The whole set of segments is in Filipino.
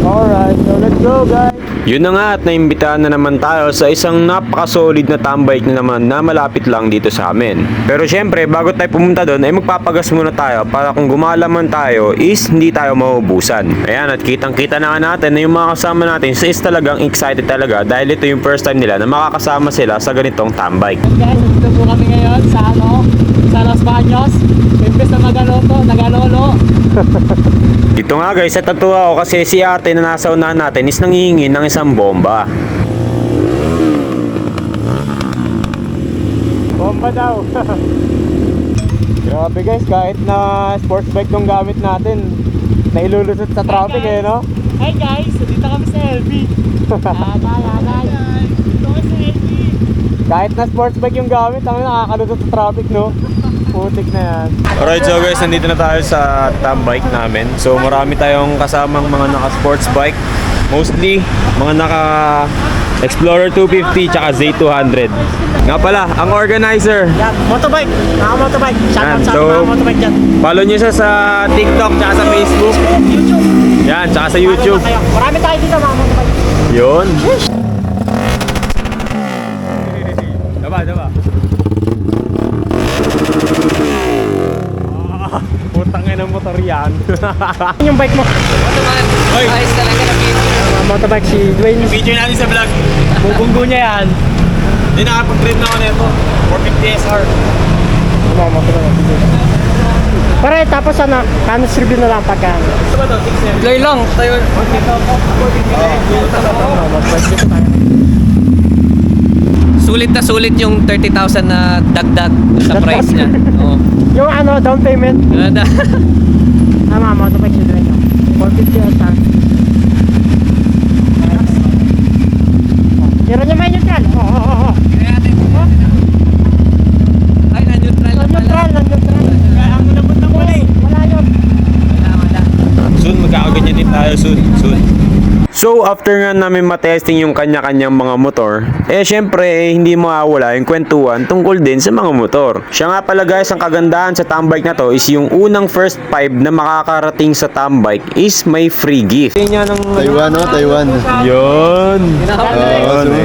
Alright, so let's go guys. Yun na nga at naimbitahan na naman tayo sa isang napaka-solid na tambike na naman na malapit lang dito sa amin. Pero syempre, bago tayo pumunta doon ay magpapagas muna tayo para kung gumalaman tayo is hindi tayo maubusan. Ayan, at kitang-kita na nga natin na yung mga kasama natin is talagang excited talaga dahil ito yung first time nila na makakasama sila sa ganitong tambike. Guys, dito po kami ngayon sa sa Los Baños. Imbes na nagalolo. Dito nga guys, at natuwa ako kasi si ate na nasa unahan natin is nangihingi ng isang bomba. Bomba daw. Grabe guys, kahit na sports bike tong gamit natin, nailulusot sa traffic no? Hey guys, dito kami sa LB. Dito kami sa LB. Kahit na sports bike yung gamit, ang nakakalusot sa traffic no? Putik na yan. Alright, so guys, nandito na tayo sa tambike namin. So marami tayong kasamang mga naka-sports bike. Mostly, mga naka-Explorer 250 tsaka Z200. Nga pala, ang organizer. Yan, motorbike. Naka-motorbike. Yan, Shoutout sa so, mga motorbike dyan. follow nyo siya sa TikTok tsaka sa Facebook. YouTube. Yan, tsaka sa YouTube. Marami tayo dito mga motorbike. Yun. Daba. Putang ina ng motor yan. Yung bike mo. Hoy, Ayos talaga na video. Motorbike si Dwayne. video natin sa vlog. Bubunggo niya yan. Hindi nakapag-trip na ako nito. 450 SR. Mga motorbike. Pare, tapos canos review na lang pagka. Gusto ba ito? 6 Play lang. Tayo. Sulit yung 30,000 na dagdag sa price niya. Oo. Yung down payment. Tama, motorbike si Dwayne. 450 ata. Zero niya may neutral. Oo. Ay, na-neutral na pala. Non-neutral. Kaya mo nabot na muli. Wala yun. Wala. Soon, magkakaganyan din tayo soon. So, after nga namin matesting yung kanya-kanyang mga motor, syempre, hindi mawawala yung kwentuhan tungkol din sa mga motor. Siya nga pala guys, ang kagandahan sa tambike na to is yung unang first 5 na makakarating sa tambike is may free gift. Taiwan, no? Taiwan. Yun.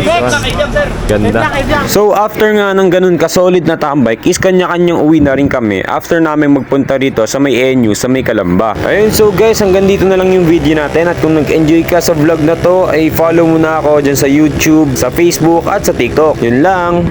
Next, Ganda. So, after nga ng ganun ka-solid na tambike is kanya-kanyang uwi na rin kami after namin magpunta dito sa may ENU, sa may Calamba. Ayun, so guys, hanggang dito na lang yung video natin at kung nag-enjoy ka sa vlog na to ay follow mo na ako dyan sa YouTube, sa Facebook at sa TikTok. Yun lang.